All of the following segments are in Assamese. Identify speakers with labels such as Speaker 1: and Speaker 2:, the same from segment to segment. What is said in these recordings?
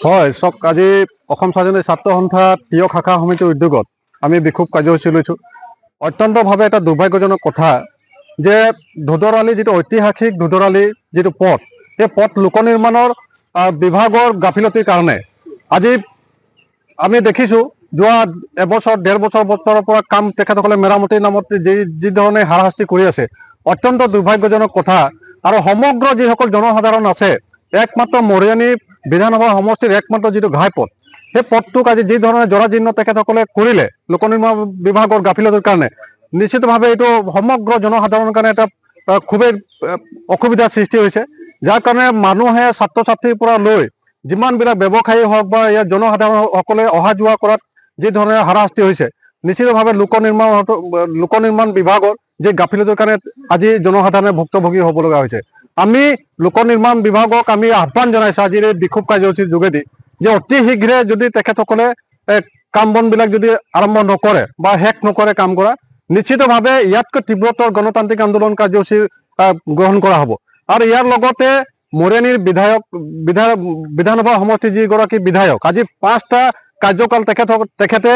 Speaker 1: হয় চক আজি অসম স্বাধীনতা ছাত্ৰ সন্থা তিয়ক শাখা সমিতিৰ উদ্যোগত আমি বিক্ষোভ কাৰ্যসূচী লৈছোঁ। অত্যন্তভাৱে এটা দুৰ্ভাগ্যজনক কথা যে ধোদৰালি যিটো ঐতিহাসিক ধোদৰালি যিটো পথ, সেই পথ লোক নিৰ্মাণৰ বিভাগৰ গাফিলতিৰ কাৰণে আজি আমি দেখিছোঁ যোৱা এবছৰ ডেৰ বছৰৰ পৰা কাম তেখেতসকলে মেৰামতিৰ নামত যি ধৰণে হাৰাশাস্তি কৰি আছে, অত্যন্ত দুৰ্ভাগ্যজনক কথা। আৰু সমগ্ৰ যিসকল জনসাধাৰণ আছে, একমাত্ৰ মৰিয়নি বিধানসভা সমষ্টিৰ একমাত্ৰ যিটো ঘাই পথ, সেই পথটোক আজি যি ধৰণে জৰাজীৰ্ণ তেখেতসকলে কৰিলে লোক নিৰ্মাণ বিভাগৰ গাফিলতিৰ কাৰণে, নিশ্চিতভাৱে এইটো সমগ্ৰ জনসাধাৰণৰ কাৰণে এটা খুবেই অসুবিধাৰ সৃষ্টি হৈছে। যাৰ কাৰণে মানুহে ছাত্ৰ ছাত্ৰীৰ পৰা লৈ যিমানবিলাক ব্যৱসায়ী হওক বা ইয়াৰ জনসাধাৰণসকলে অহা যোৱা কৰাত যি ধৰণে হাৰাশাস্তি হৈছে, নিশ্চিতভাৱে লোক নিৰ্মাণ বিভাগৰ যি গাফিলতিৰ কাৰণে আজি জনসাধাৰণে ভুক্তভোগী হ'ব লগা হৈছে। আমি লোক নিৰ্মাণ বিভাগক আমি আহ্বান জনাইছোঁ আজিৰ এই বিক্ষোভ কাৰ্যসূচীৰ যোগেদি যে অতি শীঘ্ৰে যদি তেখেতসকলে কাম বনবিলাক যদি আৰম্ভ নকৰে বা শেষ নকৰে কাম কৰা, নিশ্চিতভাৱে ইয়াতকৈ তীব্ৰতৰ গণতান্ত্ৰিক আন্দোলন কাৰ্যসূচী গ্ৰহণ কৰা হ'ব। আৰু ইয়াৰ লগতে মৰিয়নিৰ বিধানসভা সমষ্টিৰ যিগৰাকী বিধায়ক, আজি 5টা কাৰ্যকাল তেখেতে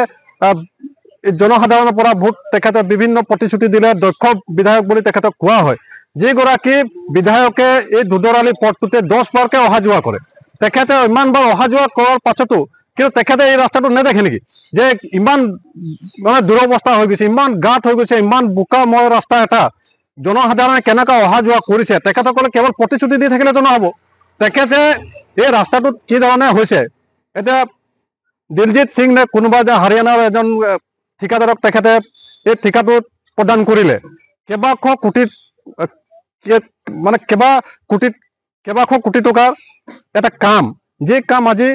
Speaker 1: জনসাধাৰণৰ পৰা ভোট তেখেতে বিভিন্ন প্ৰতিশ্ৰুতি দিলে, দক্ষ বিধায়ক বুলি তেখেতক কোৱা হয়। যিগৰাকী বিধায়কে এই ধোদৰালি পথটোতে 10 বাৰকৈ অহা যোৱা কৰে, তেখেতে ইমানবাৰ অহা যোৱা কৰাৰ পাছতো কিন্তু তেখেতে এই ৰাস্তাটো নেদেখে নেকি যে ইমান মানে দুৰৱস্থা হৈ গৈছে, ইমান গাঁত হৈ গৈছে, ইমান বোকাময় ৰাস্তা এটা জনসাধাৰণে কেনেকৈ অহা যোৱা কৰিছে, তেখেতসকলে কেৱল প্ৰতিশ্ৰুতি দি থাকিলেতো নহ'ব। তেখেতে এই ৰাস্তাটোত কি ধৰণে হৈছে, এতিয়া দিলজিৎ সিং নে কোনোবা যে হাৰিয়ানাৰ এজন ঠিকাদাৰক তেখেতে এই ঠিকাটো প্ৰদান কৰিলে কেইবাশ কোটি টকাৰ এটা কাম, যি কাম আজি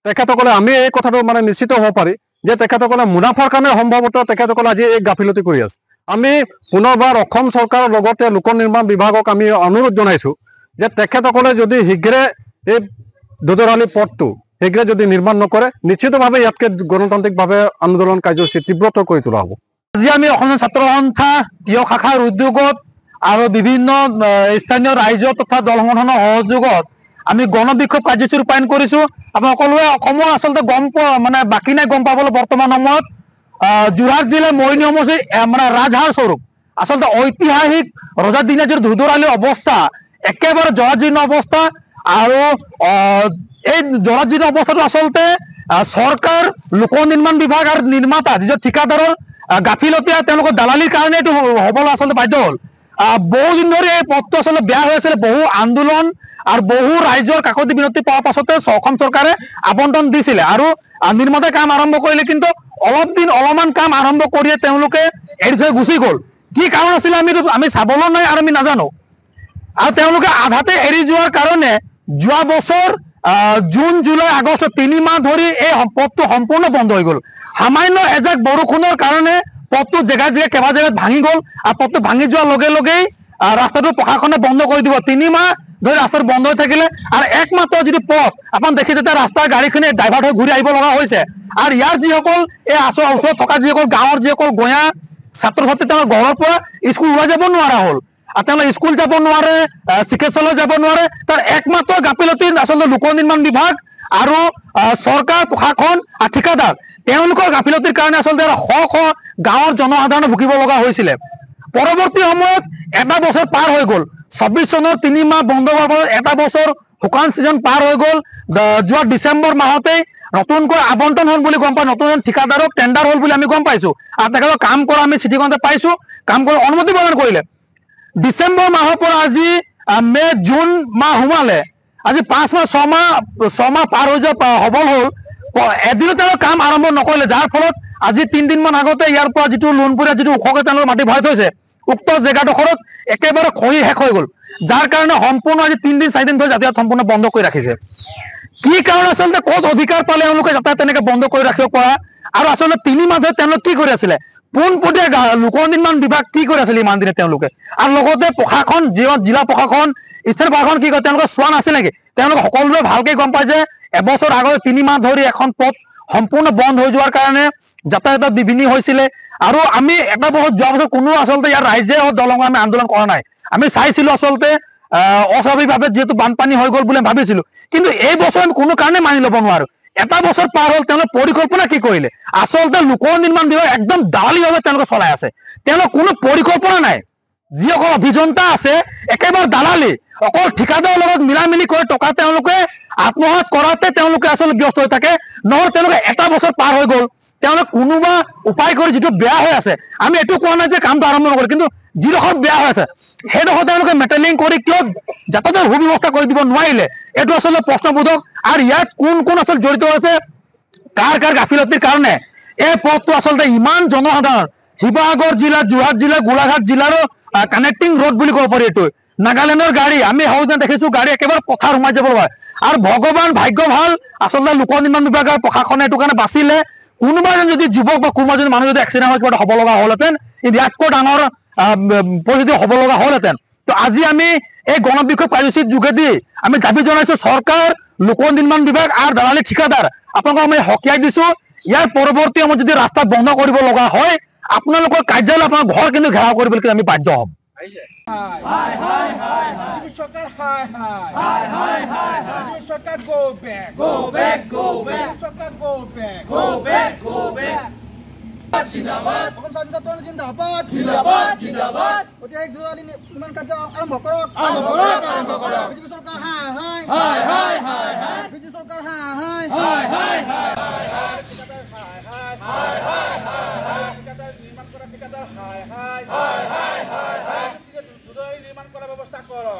Speaker 1: তেখেতসকলে আমি এই কথাটো মানে নিশ্চিত হ'ব পাৰি যে তেখেতসকলে মুনাফাৰ কাৰণে সম্ভৱতঃ তেখেতসকলে আজি এই গাফিলতি কৰি আছে। আমি পুনৰবাৰ অসম চৰকাৰৰ লগতে লোক নিৰ্মাণ বিভাগক আমি অনুৰোধ জনাইছোঁ যে তেখেতসকলে যদি শীঘ্ৰে এই ধোদৰালি পথটো শীঘ্ৰে যদি নিৰ্মাণ নকৰে, নিশ্চিতভাৱে ইয়াতকৈ গণতান্ত্ৰিকভাৱে আন্দোলন কাৰ্যসূচী তীব্ৰতৰ কৰি তোলা হ'ব।
Speaker 2: আজি আমি অসম ছাত্ৰ সন্থা তিয়ক শাখাৰ উদ্যোগত আৰু বিভিন্ন স্থানীয় ৰাইজ তথা দল সংগঠনৰ সহযোগত আমি গণবিক্ষোভ কাৰ্যসূচী ৰূপায়ণ কৰিছোঁ। আমি সকলোৱে অসমৰ আচলতে গম পোৱা মানে বাকী নাই গম পাবলৈ বৰ্তমান সময়ত যোৰহাট জিলাৰ মৰিয়নি সমষ্টিৰ মানে ৰাজহাড় স্বৰূপ আচলতে ঐতিহাসিক ৰজাদিনীয়া যিটো ধোদৰালিৰ অৱস্থা, একেবাৰে জৰাজীৰ্ণ অৱস্থা। আৰু এই জৰাজীৰ্ণ অৱস্থাটো আচলতে চৰকাৰ, লোক নিৰ্মাণ বিভাগ আৰু নিৰ্মাতা যিজন ঠিকাদাৰৰ গাফিলতীয়া তেওঁলোকৰ দালালিৰ কাৰণে এইটো হ'বলৈ আচলতে বাধ্য হ'ল। বহুদিন ধৰি এই পথটো আচলতে বেয়া হৈ আছিলে, বহু আন্দোলন আৰু বহু ৰাইজৰ কাকতি বিনতি পোৱাৰ পাছতে অসম চৰকাৰে আবণ্টন দিছিলে আৰু নিৰ্মাতাই কাম আৰম্ভ কৰিলে, কিন্তু অলপমান কাম আৰম্ভ কৰিয়ে তেওঁলোকে এৰি থৈ গুচি গ'ল। কি কাৰণ আছিলে আমি চাবলৈ নাই আৰু আমি নাজানো। আৰু তেওঁলোকে আধাতে এৰি যোৱাৰ কাৰণে যোৱা বছৰ জুন, জুলাই, আগষ্ট 3 মাহ ধৰি এই পথটো সম্পূৰ্ণ বন্ধ হৈ গ'ল। সামান্য এজাক বৰষুণৰ কাৰণে পথটো জেগাই কেইবা জেগাত ভাঙি গ'ল আৰু পথটো ভাঙি যোৱাৰ লগে লগেই ৰাস্তাটো প্ৰশাসনে বন্ধ কৰি দিব। 3 মাহ ধৰি ৰাস্তাটো বন্ধ হৈ থাকিলে আৰু একমাত্ৰ যিটো পথ আপুনি দেখি যেতিয়া ৰাস্তাৰ গাড়ীখিনি ডাইভাৰ্ট হৈ ঘূৰি আহিব লগা হৈছে। আৰু ইয়াৰ যিসকল এই ওচৰত থকা যিসকল গাঁৱৰ যিসকল গঞা ছাত্ৰ ছাত্ৰী, তেওঁলোকৰ ঘৰৰ পৰা স্কুল ওলাই যাব নোৱাৰা হ'ল আৰু তেওঁলোকে স্কুল যাব নোৱাৰে, চিকিৎসালয় যাব নোৱাৰে। তাৰ একমাত্ৰ গাফিলতি আচলতে লোক নিৰ্মাণ বিভাগ আৰু চৰকাৰ, প্ৰশাসন আৰু ঠিকাদাৰ, তেওঁলোকৰ গাফিলতিৰ কাৰণে আচলতে শ গাঁৱৰ জনসাধাৰণে ভুগিব লগা হৈছিলে। পৰৱৰ্তী সময়ত এটা বছৰ পাৰ হৈ গ'ল, 24 চনৰ 3 মাহ বন্ধ হোৱাৰ পাছত এটা বছৰ শুকান ছিজন পাৰ হৈ গ'ল। যোৱা ডিচেম্বৰ মাহতেই নতুনকৈ আবণ্টন হ'ল বুলি গম পাই, নতুন ঠিকাদাৰক টেণ্ডাৰ হ'ল বুলি আমি গম পাইছোঁ আৰু তেখেতৰ কাম কৰা আমি চিঠিখনতে পাইছোঁ, কাম কৰাৰ অনুমতি প্ৰদান কৰিলে। ডিচেম্বৰ মাহৰ পৰা আজি মে' জুন মাহ সোমালে, আজি 5 মাহ 6 মাহ পাৰ হৈ যোৱা সবল হ'ল, এদিনো তেওঁলোকে কাম আৰম্ভ নকৰিলে। যাৰ ফলত আজি 3 দিনমান আগতে ইয়াৰ পৰা যিটো লোণপুৰীয়া যিটো ওখকৈ তেওঁলোকে মাটি ভৰাই থৈছে, উক্ত জেগাডোখৰত একেবাৰে খৰি শেষ হৈ গ'ল। যাৰ কাৰণে সম্পূৰ্ণ আজি 3 দিন 4 দিন ধৰি যাতায়াত সম্পূৰ্ণ বন্ধ কৰি ৰাখিছে। কি কাৰণ আচলতে ক'ত অধিকাৰ পালে তেওঁলোকে যাতায়াত তেনেকে বন্ধ কৰি ৰাখিব পৰা আৰু আচলতে 3 মাহ ধৰি তেওঁলোকে কি কৰি আছিলে পোনপটীয়া লোক নিৰ্মাণ বিভাগ কি কৰি আছিলে ইমান দিনে তেওঁলোকে আৰু লগতে প্ৰশাসন জিলা প্ৰশাসন স্থানীয় প্ৰশাসন কি কৰে তেওঁলোকে চোৱা নাছিল নেকি তেওঁলোকে সকলোৱে ভালকে গম পায় যে এবছৰ আগতে 3 মাহ ধৰি এখন পথ সম্পূৰ্ণ বন্ধ হৈ যোৱাৰ কাৰণে যাতায়াতত বিঘিনি হৈছিলে আৰু আমি এটা বছৰ যোৱা বছৰ কোনো আচলতে ইয়াৰ ৰাইজে দলং আমি আন্দোলন কৰা নাই আমি চাইছিলো আচলতে অস্বাভাৱিকভাৱে যেহেতু বানপানী হৈ গ'ল বুলি ভাবিছিলো কিন্তু এই বছৰ আমি কোনো কাৰণে মানি ল'ব নোৱাৰো এটা বছৰ পাৰ হ'ল তেওঁলোকে পৰিকল্পনা কি কৰিলে আচলতে লোক নিৰ্মাণ বিভাগ একদম দালালিভাৱে তেওঁলোকে চলাই আছে তেওঁলোকৰ কোনো পৰিকল্পনা নাই যিসকল অভিযন্তা আছে একেবাৰে দালালি অকল ঠিকাদাৰৰ লগত মিলা মিলি কৰি টকা তেওঁলোকে আত্মসাৎ কৰাতে তেওঁলোকে আচলতে ব্যস্ত হৈ থাকে নহ'লে তেওঁলোকে এটা বছৰ পাৰ হৈ গ'ল তেওঁলোকে কোনোবা উপায় কৰি যিটো বেয়া হৈ আছে আমি এইটো কোৱা নাই যে কামটো আৰম্ভ নকৰে কিন্তু যিডোখৰ বেয়া হৈ আছে সেইডোখৰ তেওঁলোকে মেটেলিং কৰি কিয় যাতায়াতৰ সুব্যৱস্থা কৰি দিব নোৱাৰিলে এইটো আচলতে প্ৰশ্নবোধক আৰু ইয়াত কোন কোন আচলতে জড়িত আছে কাৰ গাফিলতিৰ কাৰণে এই পথটো আচলতে ইমান জনসাধাৰণ শিৱসাগৰ জিলা যোৰহাট জিলা গোলাঘাট জিলাৰো কানেক্টিং ৰোড বুলি ক'ব পাৰি এইটো নাগালেণ্ডৰ গাড়ী আমি সহজে দেখিছো গাড়ী একেবাৰে পথাৰ সোমাই যাব লগা আৰু ভগৱান ভাগ্য ভাল আচলতে লোক নিৰ্মাণ বিভাগৰ প্ৰশাসনে এইটো কাৰণে বাচিলে কোনোবা যদি যুৱক বা কোনোবা যদি মানুহ যদি এক্সিডেণ্ট হৈ হ'ব লগা হ'লহেঁতেন ইয়াতকৈ ডাঙৰ পৰিস্থিতি হ'ব লগা হ'লহেঁতেন তো আজি আমি এই গণবিক্ষোভ কাৰ্যসূচীৰ যোগেদি আমি দাবী জনাইছো চৰকাৰ লোক নিৰ্মাণ বিভাগ আৰু দালালি ঠিকাদাৰ আপোনালোকক আমি সকীয়াই দিছো ইয়াৰ পৰৱৰ্তী সময়ত যদি ৰাস্তা বন্ধ কৰিব লগা হয় আপোনালোকৰ কাৰ্যালয় আপোনাৰ ঘৰ কিন্তু ঘেৰাও কৰিবলৈ আমি বাধ্য হ'ম
Speaker 3: নিৰ্মাণ কৰাৰ ব্যৱস্থা কৰা